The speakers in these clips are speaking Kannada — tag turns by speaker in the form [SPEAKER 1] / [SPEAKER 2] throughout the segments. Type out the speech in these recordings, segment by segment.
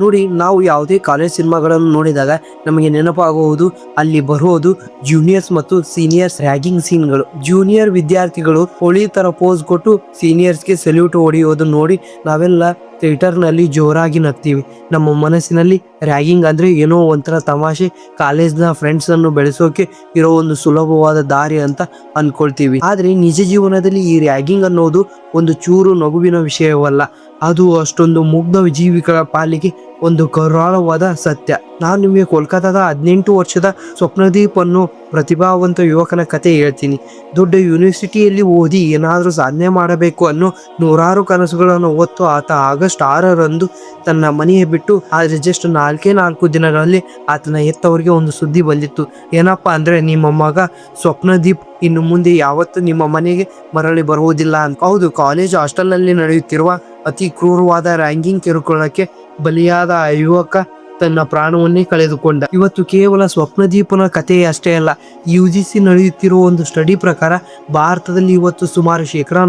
[SPEAKER 1] ನೋಡಿ, ನಾವು ಯಾವುದೇ ಕಾಲೇಜ್ ಸಿನಿಮಾಗಳನ್ನು ನೋಡಿದಾಗ ನಮಗೆ ನೆನಪಾಗುವುದು ಅಲ್ಲಿ ಬರುವುದು ಜೂನಿಯರ್ಸ್ ಮತ್ತು ಸೀನಿಯರ್ಸ್ ರ್ಯಾಗಿಂಗ್ ಸೀನ್ಗಳು. ಜೂನಿಯರ್ ವಿದ್ಯಾರ್ಥಿಗಳು ಹೋಳಿ ತರ ಪೋಸ್ ಕೊಟ್ಟು ಸೀನಿಯರ್ಸ್ಗೆ ಸಲ್ಯೂಟ್ ಹೊಡೆಯೋದು ನೋಡಿ ನಾವೆಲ್ಲ ಥಿಯೇಟರ್ನಲ್ಲಿ ಜೋರಾಗಿ ನಗ್ತೀವಿ. ನಮ್ಮ ಮನಸ್ಸಿನಲ್ಲಿ ರ್ಯಾಗಿಂಗ್ ಅಂದ್ರೆ ಏನೋ ಒಂಥರ ತಮಾಷೆ, ಕಾಲೇಜ್ನ ಫ್ರೆಂಡ್ಸ್ ಅನ್ನು ಬೆಳೆಸೋಕೆ ಇರೋ ಒಂದು ಸುಲಭವಾದ ದಾರಿ ಅಂತ ಅನ್ಕೊಳ್ತೀವಿ. ಆದ್ರೆ ನಿಜ ಜೀವನದಲ್ಲಿ ಈ ರ್ಯಾಗಿಂಗ್ ಅನ್ನೋದು ಒಂದು ಚೂರು ನಗುವಿನ ವಿಷಯವಲ್ಲ. ಅದು ಅಷ್ಟೊಂದು ಮುಗ್ಧ ಜೀವಿಗಳ ಪಾಲಿಗೆ ಒಂದು ಕರಾಳವಾದ ಸತ್ಯ. ನಾನು ನಿಮಗೆ ಕೋಲ್ಕತ್ತಾದ 18 ವರ್ಷದ ಸ್ವಪ್ನದೀಪ್ ಅನ್ನೋ ಪ್ರತಿಭಾವಂತ ಯುವಕನ ಕತೆ ಹೇಳ್ತೀನಿ. ದೊಡ್ಡ ಯೂನಿವರ್ಸಿಟಿಯಲ್ಲಿ ಓದಿ ಏನಾದರೂ ಸಾಧನೆ ಮಾಡಬೇಕು ಅನ್ನೋ ನೂರಾರು ಕನಸುಗಳನ್ನು ಹೊತ್ತು ಆತ ಆಗಸ್ಟ್ 6ರಂದು ತನ್ನ ಮನೆಯ ಬಿಟ್ಟು ಆದ್ರೆ ಜಸ್ಟ್ 4 ದಿನಗಳಲ್ಲಿ ಆತನ ಹೆತ್ತವರಿಗೆ ಒಂದು ಸುದ್ದಿ ಬಂದಿತ್ತು. ಏನಪ್ಪಾ ಅಂದ್ರೆ, ನಿಮ್ಮ ಮಗ ಸ್ವಪ್ನದೀಪ್ ಇನ್ನು ಮುಂದೆ ಯಾವತ್ತೂ ನಿಮ್ಮ ಮನೆಗೆ ಮರಳಿ ಬರುವುದಿಲ್ಲ ಅಂತ. ಹೌದು, ಕಾಲೇಜ್ ಹಾಸ್ಟೆಲ್ನಲ್ಲಿ ನಡೆಯುತ್ತಿರುವ ಅತಿ ಕ್ರೂರವಾದ ರ್ಯಾಂಕಿಂಗ್ ಕಿರುಕುಳಕ್ಕೆ ಬಲಿಯಾದ ಆ ಯುವಕ ತನ್ನ ಪ್ರಾಣವನ್ನೇ ಕಳೆದುಕೊಂಡ. ಇವತ್ತು ಕೇವಲ ಸ್ವಪ್ನದೀಪನ ಕಥೆ ಅಷ್ಟೇ ಅಲ್ಲ. UGC ನಡೆಯುತ್ತಿರುವ ಒಂದು ಸ್ಟಡಿ ಪ್ರಕಾರ ಭಾರತದಲ್ಲಿ ಇವತ್ತು ಸುಮಾರು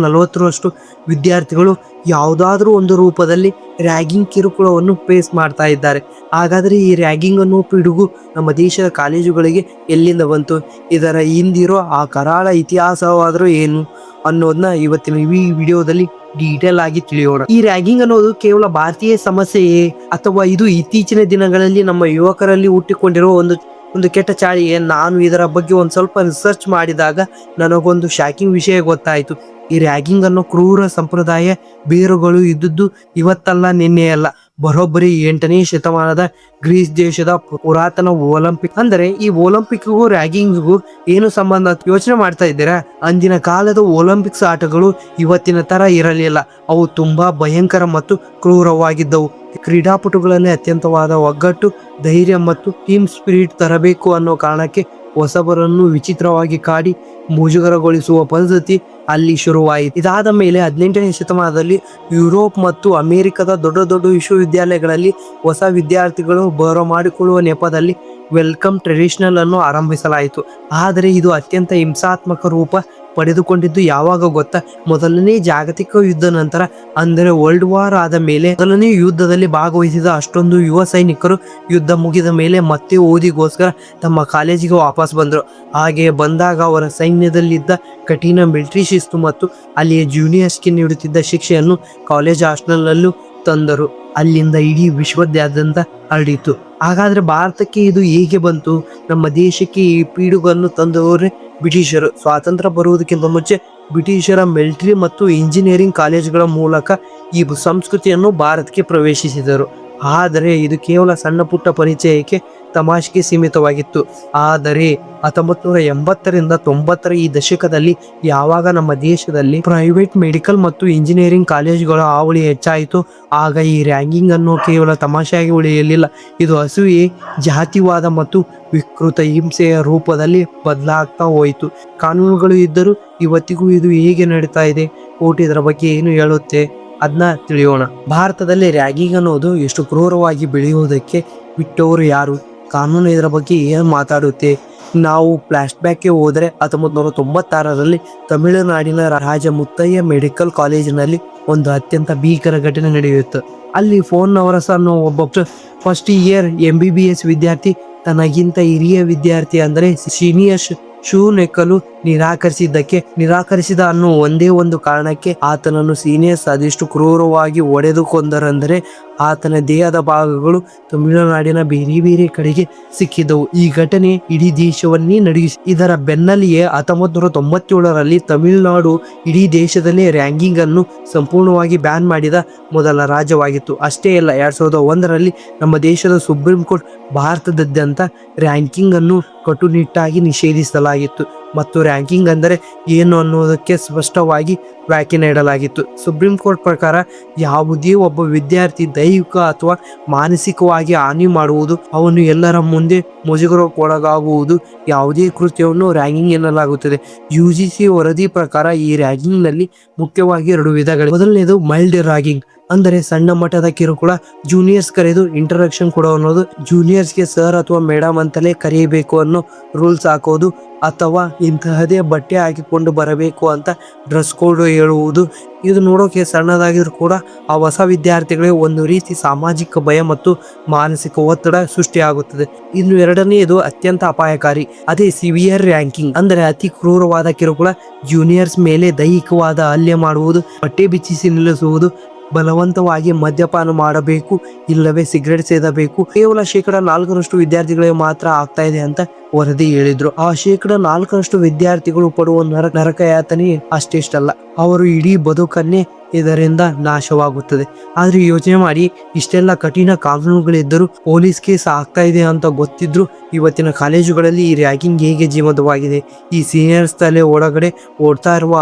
[SPEAKER 1] 40% ವಿದ್ಯಾರ್ಥಿಗಳು ಯಾವುದಾದ್ರೂ ಒಂದು ರೂಪದಲ್ಲಿ ರ್ಯಾಗಿಂಗ್ ಕಿರುಕುಳವನ್ನು ಫೇಸ್ ಮಾಡ್ತಾ ಇದ್ದಾರೆ. ಹಾಗಾದ್ರೆ ಈ ರ್ಯಾಗಿಂಗ್ ಅನ್ನೋ ಪಿಡುಗು ನಮ್ಮ ದೇಶದ ಕಾಲೇಜುಗಳಿಗೆ ಎಲ್ಲಿಂದ ಬಂತು? ಇದರ ಹಿಂದಿರೋ ಆ ಕರಾಳ ಇತಿಹಾಸವಾದರೂ ಏನು ಅನ್ನೋದನ್ನ ಇವತ್ತಿನ ಈ ವಿಡಿಯೋದಲ್ಲಿ ಡೀಟೇಲ್ ಆಗಿ ತಿಳಿಯೋಣ. ಈ ರ್ಯಾಗಿಂಗ್ ಅನ್ನೋದು ಕೇವಲ ಭಾರತೀಯ ಸಮಸ್ಯೆಯೇ, ಅಥವಾ ಇದು ಇತ್ತೀಚಿನ ದಿನಗಳಲ್ಲಿ ನಮ್ಮ ಯುವಕರಲ್ಲಿ ಹುಟ್ಟಿಕೊಂಡಿರೋ ಒಂದು ಕೆಟ್ಟ ಚಾಳಿಯೇ? ನಾನು ಇದರ ಬಗ್ಗೆ ಒಂದು ಸ್ವಲ್ಪ ರಿಸರ್ಚ್ ಮಾಡಿದಾಗ ನನಗೊಂದು ಶಾಕಿಂಗ್ ವಿಷಯ ಗೊತ್ತಾಯಿತು. ಈ ರ್ಯಾಗಿಂಗ್ ಅನ್ನೋ ಕ್ರೂರ ಸಂಪ್ರದಾಯ ಬೇರುಗಳು ಇದ್ದದ್ದು ಇವತ್ತಲ್ಲ, ನಿನ್ನೆಯಲ್ಲ. ಬರೋಬ್ಬರಿ 8ನೇ ಶತಮಾನದ ಗ್ರೀಸ್ ದೇಶದ ಪುರಾತನ ಒಲಿಂಪಿಕ್. ಅಂದರೆ ಈ ಒಲಿಂಪಿಕ್ಗೂ ರ್ಯಾಗಿಂಗ್ಗೂ ಏನು ಸಂಬಂಧ ಯೋಚನೆ ಮಾಡ್ತಾ ಇದ್ದೀರಾ? ಅಂದಿನ ಕಾಲದ ಒಲಿಂಪಿಕ್ಸ್ ಆಟಗಳು ಇವತ್ತಿನ ತರ ಇರಲಿಲ್ಲ. ಅವು ತುಂಬಾ ಭಯಂಕರ ಮತ್ತು ಕ್ರೂರವಾಗಿದ್ದವು. ಕ್ರೀಡಾಪಟುಗಳಲ್ಲಿ ಅತ್ಯಂತವಾದ ಒಗ್ಗಟ್ಟು, ಧೈರ್ಯ ಮತ್ತು ಟೀಮ್ ಸ್ಪಿರಿಟ್ ತರಬೇಕು ಅನ್ನೋ ಕಾರಣಕ್ಕೆ ಹೊಸಬರನ್ನು ವಿಚಿತ್ರವಾಗಿ ಕಾಡಿ ಮುಜುಗರಗೊಳಿಸುವ ಪದ್ಧತಿ ಅಲ್ಲಿ ಶುರುವಾಯಿತು. ಇದಾದ ಮೇಲೆ 18ನೇ ಶತಮಾನದಲ್ಲಿ ಯುರೋಪ್ ಮತ್ತು ಅಮೆರಿಕದ ದೊಡ್ಡ ವಿಶ್ವವಿದ್ಯಾಲಯಗಳಲ್ಲಿ ಹೊಸ ವಿದ್ಯಾರ್ಥಿಗಳು ಬರಮಾಡಿಕೊಳ್ಳುವ ನೆಪದಲ್ಲಿ ವೆಲ್ಕಮ್ ಟ್ರೆಡಿಷನಲ್ ಅನ್ನು ಆರಂಭಿಸಲಾಯಿತು. ಆದರೆ ಇದು ಅತ್ಯಂತ ಹಿಂಸಾತ್ಮಕ ರೂಪ ಪಡೆದುಕೊಂಡಿದ್ದು ಯಾವಾಗ ಗೊತ್ತಾ? ಮೊದಲನೇ ಜಾಗತಿಕ ಯುದ್ಧ ನಂತರ, ಅಂದರೆ ವರ್ಲ್ಡ್ ವಾರ್ ಆದ ಮೇಲೆ. ಮೊದಲನೇ ಯುದ್ಧದಲ್ಲಿ ಭಾಗವಹಿಸಿದ ಅಷ್ಟೊಂದು ಯುವ ಸೈನಿಕರು ಯುದ್ಧ ಮುಗಿದ ಮೇಲೆ ಮತ್ತೆ ಓದಿಗೋಸ್ಕರ ತಮ್ಮ ಕಾಲೇಜಿಗೆ ವಾಪಸ್ ಬಂದರು. ಹಾಗೆ ಬಂದಾಗ ಅವರ ಸೈನ್ಯದಲ್ಲಿದ್ದ ಕಠಿಣ ಮಿಲಿಟರಿ ಶಿಸ್ತು ಮತ್ತು ಅಲ್ಲಿಯ ಜೂನಿಯರ್ಸ್ಗೆ ನೀಡುತ್ತಿದ್ದ ಶಿಕ್ಷೆಯನ್ನು ಕಾಲೇಜ್ ಹಾಸ್ಟೆಲ್ನಲ್ಲೂ ತಂದರು. ಅಲ್ಲಿಂದ ಇಡೀ ವಿಶ್ವದಾದ್ಯಂತ ಹರಡಿತು. ಹಾಗಾದ್ರೆ ಭಾರತಕ್ಕೆ ಇದು ಹೇಗೆ ಬಂತು? ನಮ್ಮ ದೇಶಕ್ಕೆ ಈ ಪಿಡುಗನ್ನು ತಂದವರೇ ಬ್ರಿಟಿಷರು. ಸ್ವಾತಂತ್ರ್ಯ ಬರುವುದಕ್ಕಿಂತ ಮುಂಚೆ ಬ್ರಿಟಿಷರ ಮಿಲಿಟರಿ ಮತ್ತು ಇಂಜಿನಿಯರಿಂಗ್ ಕಾಲೇಜುಗಳ ಮೂಲಕ ಈ ಸಂಸ್ಕೃತಿಯನ್ನು ಭಾರತಕ್ಕೆ ಪ್ರವೇಶಿಸಿದರು. ಆದರೆ ಇದು ಕೇವಲ ಸಣ್ಣ ಪುಟ್ಟ ಪರಿಚಯಕ್ಕೆ, ತಮಾಷೆಗೆ ಸೀಮಿತವಾಗಿತ್ತು. ಆದರೆ 1980ರಿಂದ 90ರ ಈ ದಶಕದಲ್ಲಿ ಯಾವಾಗ ನಮ್ಮ ದೇಶದಲ್ಲಿ ಪ್ರೈವೇಟ್ ಮೆಡಿಕಲ್ ಮತ್ತು ಇಂಜಿನಿಯರಿಂಗ್ ಕಾಲೇಜುಗಳ ಹಾವಳಿ ಹೆಚ್ಚಾಯಿತು, ಆಗ ಈ ರ್ಯಾಂಕಿಂಗ್ ಅನ್ನು ಕೇವಲ ತಮಾಷೆಯಾಗಿ ಉಳಿಯಲಿಲ್ಲ. ಇದು ಅಸೂಯೆ, ಜಾತಿವಾದ ಮತ್ತು ವಿಕೃತ ಹಿಂಸೆಯ ರೂಪದಲ್ಲಿ ಬದಲಾಗ್ತಾ ಹೋಯಿತು. ಕಾನೂನುಗಳು ಇದ್ದರೂ ಇವತ್ತಿಗೂ ಇದು ಹೇಗೆ ನಡೀತಾ ಇದೆ? ಕೋರ್ಟ್ ಇದರ ಬಗ್ಗೆ ಏನು ಹೇಳುತ್ತೆ? ಅದನ್ನ ತಿಳಿಯೋಣ. ಭಾರತದಲ್ಲಿ ರ್ಯಾಗಿಂಗ್ ಅನ್ನೋದು ಎಷ್ಟು ಕ್ರೂರವಾಗಿ ಬೆಳೆಯುವುದಕ್ಕೆ ಬಿಟ್ಟವರು ಯಾರು? ಕಾನೂನು ಇದರ ಬಗ್ಗೆ ಏನು ಮಾತಾಡುತ್ತೆ? ನಾವು ಫ್ಲಾಶ್ ಬ್ಯಾಕ್ಗೆ ಹೋದರೆ 1996ರಲ್ಲಿ ತಮಿಳುನಾಡಿನ ರಾಜ ಮುತ್ತಯ್ಯ ಮೆಡಿಕಲ್ ಕಾಲೇಜಿನಲ್ಲಿ ಒಂದು ಅತ್ಯಂತ ಭೀಕರ ಘಟನೆ ನಡೆಯಿತು. ಅಲ್ಲಿ ಫೋನ್ ನವರಸ ಅನ್ನೋ ಒಬ್ಬ ಫಸ್ಟ್ ಇಯರ್ MBBS ವಿದ್ಯಾರ್ಥಿ ತನಗಿಂತ ಹಿರಿಯ ವಿದ್ಯಾರ್ಥಿ ಅಂದರೆ ಸೀನಿಯರ್ ಶೂ ನೆಕ್ಕಲು ನಿರಾಕರಿಸಿದ ಅನ್ನೋ ಒಂದೇ ಒಂದು ಕಾರಣಕ್ಕೆ ಆತನನ್ನು ಸೀನಿಯರ್ಸ್ ಅದೆಷ್ಟು ಕ್ರೂರವಾಗಿ ಹೊಡೆದು ಕೊಂದರೆಂದರೆ ಆತನ ದೇಹದ ಭಾಗಗಳು ತಮಿಳುನಾಡಿನ ಬೇರೆ ಕಡೆಗೆ ಸಿಕ್ಕಿದವು. ಈ ಘಟನೆ ಇಡೀ ದೇಶವನ್ನೇ ನಡುಗಿಸಿ. ಇದರ ಬೆನ್ನಲ್ಲಿಯೇ 1997ರಲ್ಲಿ ತಮಿಳುನಾಡು ಇಡೀ ದೇಶದಲ್ಲಿ ರ್ಯಾಂಕಿಂಗ್ ಅನ್ನು ಸಂಪೂರ್ಣವಾಗಿ ಬ್ಯಾನ್ ಮಾಡಿದ ಮೊದಲ ರಾಜ್ಯವಾಗಿತ್ತು. ಅಷ್ಟೇ ಅಲ್ಲ, 2001ರಲ್ಲಿ ನಮ್ಮ ದೇಶದ ಸುಪ್ರೀಂ ಕೋರ್ಟ್ ಭಾರತದಾದ್ಯಂತ ರ್ಯಾಂಕಿಂಗ್ ಅನ್ನು ಕಟ್ಟುನಿಟ್ಟಾಗಿ ನಿಷೇಧಿಸಲಾಗಿತ್ತು ಮತ್ತು ರ್ಯಾಂಕಿಂಗ್ ಅಂದರೆ ಏನು ಅನ್ನೋದಕ್ಕೆ ಸ್ಪಷ್ಟವಾಗಿ ವ್ಯಾಖ್ಯೆ ನೀಡಲಾಗಿತ್ತು. ಸುಪ್ರೀಂ ಕೋರ್ಟ್ ಪ್ರಕಾರ ಯಾವುದೇ ಒಬ್ಬ ವಿದ್ಯಾರ್ಥಿ ದೈಹಿಕ ಅಥವಾ ಮಾನಸಿಕವಾಗಿ ಹಾನಿ ಮಾಡುವುದು, ಅವನು ಎಲ್ಲರ ಮುಂದೆ ಮುಜುಗರಕ್ಕೊಳಗಾಗುವುದು, ಯಾವುದೇ ಕೃತ್ಯವನ್ನು ರ್ಯಾಂಕಿಂಗ್ ಎನ್ನಲಾಗುತ್ತದೆ. UGC ವರದಿ ಪ್ರಕಾರ ಈ ರ್ಯಾಂಕಿಂಗ್ ನಲ್ಲಿ ಮುಖ್ಯವಾಗಿ 2 ವಿಧಗಳು. ಮೊದಲನೇದು ಮೈಲ್ಡ್ ರ್ಯಾಗಿಂಗ್. ಅಂದರೆ ಸಣ್ಣ ಮಟ್ಟದ ಕಿರುಕುಳ. ಜೂನಿಯರ್ಸ್ ಕರೆದು ಇಂಟ್ರಡಕ್ಷನ್ ಕೊಡೋ ಅನ್ನೋದು, ಜೂನಿಯರ್ಸ್ಗೆ ಸರ್ ಅಥವಾ ಮೇಡಮ್ ಅಂತಲೇ ಕರೆಯಬೇಕು ಅನ್ನೋ ರೂಲ್ಸ್ ಹಾಕೋದು, ಅಥವಾ ಇಂತಹದೇ ಬಟ್ಟೆ ಹಾಕಿಕೊಂಡು ಬರಬೇಕು ಅಂತ ಡ್ರೆಸ್ ಕೋಡ್ ಹೇಳುವುದು. ಇದು ನೋಡೋಕೆ ಸಣ್ಣದಾಗಿದ್ರು ಕೂಡ ಆ ಹೊಸ ವಿದ್ಯಾರ್ಥಿಗಳಿಗೆ ಒಂದು ರೀತಿ ಸಾಮಾಜಿಕ ಭಯ ಮತ್ತು ಮಾನಸಿಕ ಒತ್ತಡ ಸೃಷ್ಟಿಯಾಗುತ್ತದೆ. ಇನ್ನು ಎರಡನೆಯದು ಅತ್ಯಂತ ಅಪಾಯಕಾರಿ, ಅದೇ ಸಿವಿಯರ್ ರ್ಯಾಂಕಿಂಗ್. ಅಂದರೆ ಅತಿ ಕ್ರೂರವಾದ ಕಿರುಕುಳ. ಜೂನಿಯರ್ಸ್ ಮೇಲೆ ದೈಹಿಕವಾದ ಹಲ್ಲೆ ಮಾಡುವುದು, ಬಟ್ಟೆ ಬಿಚ್ಚಿಸಿ ನಿಲ್ಲಿಸುವುದು, ಬಲವಂತವಾಗಿ ಮದ್ಯಪಾನ ಮಾಡಬೇಕು ಇಲ್ಲವೇ ಸಿಗರೆಟ್ ಸೇದಬೇಕು. ಕೇವಲ 4% ವಿದ್ಯಾರ್ಥಿಗಳಿಗೆ ಮಾತ್ರ ಆಗ್ತಾ ಇದೆ ಅಂತ ವರದಿ ಹೇಳಿದ್ರು. ಆ 4% ವಿದ್ಯಾರ್ಥಿಗಳು ಪಡುವ ನರಕ ಯಾತನೆ ಅಷ್ಟಿಷ್ಟಲ್ಲ, ಅವರು ಇಡೀ ಬದುಕನ್ನೇ ಇದರಿಂದ ನಾಶವಾಗುತ್ತದೆ. ಆದ್ರೆ ಯೋಚನೆ ಮಾಡಿ, ಇಷ್ಟೆಲ್ಲ ಕಠಿಣ ಕಾನೂನುಗಳಿದ್ದರೂ ಪೊಲೀಸ್ ಕೇಸ್ ಆಗ್ತಾ ಇದೆ ಅಂತ ಗೊತ್ತಿದ್ರು ಇವತ್ತಿನ ಕಾಲೇಜುಗಳಲ್ಲಿ ಈ ರ್ಯಾಗಿಂಗ್ ಹೇಗೆ ಜೀವಂತವಾಗಿದೆ? ಈ ಸೀನಿಯರ್ಸ್ ತಲೆ ಒಳಗಡೆ ಓಡ್ತಾ ಇರುವ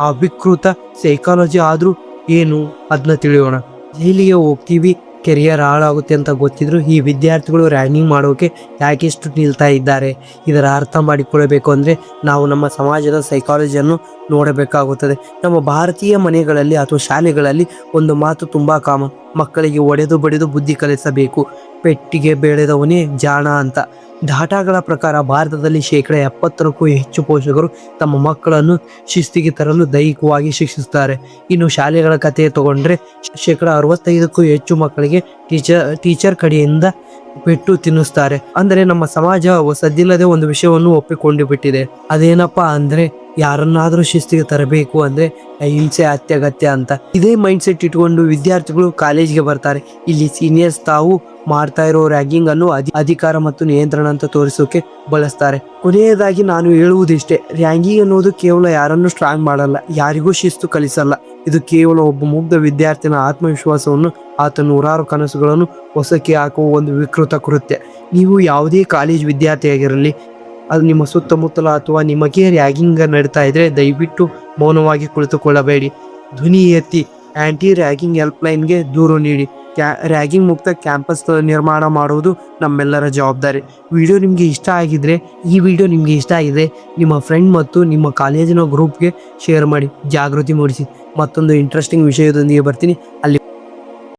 [SPEAKER 1] ಅವಿಕೃತ ಸೈಕಾಲಜಿ ಆದ್ರೂ ಏನು ಅದನ್ನ ತಿಳಿಯೋಣ. ಜೈಲಿಗೆ ಹೋಗ್ತೀವಿ, ಕೆರಿಯರ್ ಹಾಳಾಗುತ್ತೆ ಅಂತ ಗೊತ್ತಿದ್ರು ಈ ವಿದ್ಯಾರ್ಥಿಗಳು ರ್ಯಾಗಿಂಗ್ ಮಾಡೋಕೆ ಯಾಕೆಷ್ಟು ನಿಲ್ತಾ ಇದ್ದಾರೆ? ಇದರ ಅರ್ಥ ಮಾಡಿಕೊಳ್ಳಬೇಕು ಅಂದರೆ ನಾವು ನಮ್ಮ ಸಮಾಜದ ಸೈಕಾಲಜಿಯನ್ನು ನೋಡಬೇಕಾಗುತ್ತದೆ. ನಮ್ಮ ಭಾರತೀಯ ಮನೆಗಳಲ್ಲಿ ಅಥವಾ ಶಾಲೆಗಳಲ್ಲಿ ಒಂದು ಮಾತು ತುಂಬ ಕಾಮನ್: ಮಕ್ಕಳಿಗೆ ಒಡೆದು ಬಡಿದು ಬುದ್ಧಿ ಕಲಿಸಬೇಕು, ಪೆಟ್ಟಿಗೆ ಬೆಳೆದವನೇ ಜಾಣ ಅಂತ. ಡಾಟಾಗಳ ಪ್ರಕಾರ ಭಾರತದಲ್ಲಿ 70%ಕ್ಕೂ ಹೆಚ್ಚು ಪೋಷಕರು ತಮ್ಮ ಮಕ್ಕಳನ್ನು ಶಿಸ್ತಿಗೆ ತರಲು ದೈಹಿಕವಾಗಿ ಶಿಕ್ಷಿಸುತ್ತಾರೆ. ಇನ್ನು ಶಾಲೆಗಳ ಕಥೆ ತಗೊಂಡ್ರೆ 65%ಕ್ಕೂ ಹೆಚ್ಚು ಮಕ್ಕಳಿಗೆ ಟೀಚರ್ ಕಡೆಯಿಂದ ಪೆಟ್ಟು ತಿನ್ನಿಸ್ತಾರೆ. ಅಂದರೆ ನಮ್ಮ ಸಮಾಜ ಸದ್ದಿಲ್ಲದೆ ಒಂದು ವಿಷಯವನ್ನು ಒಪ್ಪಿಕೊಂಡು ಬಿಟ್ಟಿದೆ. ಅದೇನಪ್ಪಾ ಅಂದ್ರೆ, ಯಾರನ್ನಾದ್ರೂ ಶಿಸ್ತಿಗೆ ತರಬೇಕು ಅಂದ್ರೆ ಹಿಂಸೆ ಅತ್ಯಗತ್ಯ ಅಂತ. ಇದೇ ಮೈಂಡ್ ಸೆಟ್ ಇಟ್ಕೊಂಡು ವಿದ್ಯಾರ್ಥಿಗಳು ಕಾಲೇಜ್ಗೆ ಬರ್ತಾರೆ. ಇಲ್ಲಿ ಸೀನಿಯರ್ಸ್ ತಾವು ಮಾಡ್ತಾ ಇರೋ ರ್ಯಾಗಿಂಗ್ ಅನ್ನು ಅಧಿಕಾರ ಮತ್ತು ನಿಯಂತ್ರಣ ಅಂತ ತೋರಿಸೋಕೆ ಬಳಸ್ತಾರೆ. ಕೊನೆಯದಾಗಿ ನಾನು ಹೇಳುವುದಿಷ್ಟೇ: ರ್ಯಾಗಿಂಗ್ ಅನ್ನೋದು ಕೇವಲ ಯಾರನ್ನು ಸ್ಟ್ರಾಂಗ್ ಮಾಡಲ್ಲ, ಯಾರಿಗೂ ಶಿಸ್ತು ಕಲಿಸಲ್ಲ. ಇದು ಕೇವಲ ಒಬ್ಬ ಮುಗ್ಧ ವಿದ್ಯಾರ್ಥಿನ ಆತ್ಮವಿಶ್ವಾಸವನ್ನು, ಆತ ನೂರಾರು ಕನಸುಗಳನ್ನು ಹೊಸಕ್ಕೆ ಹಾಕುವ ಒಂದು ವಿಕೃತ ಕೃತ್ಯ. ನೀವು ಯಾವುದೇ ಕಾಲೇಜ್ ವಿದ್ಯಾರ್ಥಿಯಾಗಿರಲಿ, ಅದು ನಿಮ್ಮ ಸುತ್ತಮುತ್ತಲ ಅಥವಾ ನಿಮಗೆ ರ್ಯಾಗಿಂಗ್ ನಡೀತಾ ಇದ್ರೆ ದಯವಿಟ್ಟು ಮೌನವಾಗಿ ಕುಳಿತುಕೊಳ್ಳಬೇಡಿ. ಧ್ವನಿ ಎತ್ತಿ ಆಂಟಿ ರ್ಯಾಗಿಂಗ್ ಹೆಲ್ಪ್ಲೈನ್ಗೆ ದೂರು ನೀಡಿ. ರ್ಯಾಗಿಂಗ್ ಮುಕ್ತ ಕ್ಯಾಂಪಸ್ ನಿರ್ಮಾಣ ಮಾಡುವುದು ನಮ್ಮೆಲ್ಲರ ಜವಾಬ್ದಾರಿ. ಈ ವಿಡಿಯೋ ನಿಮಗೆ ಇಷ್ಟ ಆಗಿದೆ ನಿಮ್ಮ ಫ್ರೆಂಡ್ ಮತ್ತು ನಿಮ್ಮ ಕಾಲೇಜಿನ ಗ್ರೂಪ್ಗೆ ಶೇರ್ ಮಾಡಿ, ಜಾಗೃತಿ ಮೂಡಿಸಿ. ಮತ್ತೊಂದು ಇಂಟ್ರೆಸ್ಟಿಂಗ್ ವಿಷಯದೊಂದಿಗೆ ಬರ್ತೀನಿ. ಅಲ್ಲಿ